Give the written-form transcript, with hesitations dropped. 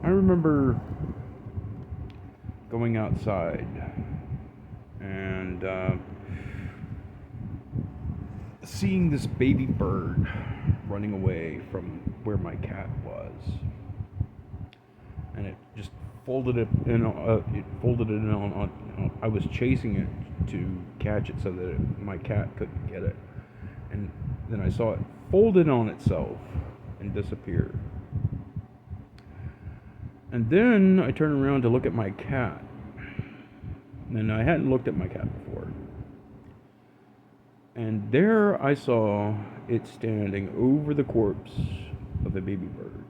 I remember going outside and seeing this baby bird running away from where my cat was, and it just folded it in. It folded it in on. I was chasing it to catch it so that my cat couldn't get it, and then I saw it folded on itself and disappear. And then I turned around to look at my cat, and I hadn't looked at my cat before. And there I saw it standing over the corpse of a baby bird.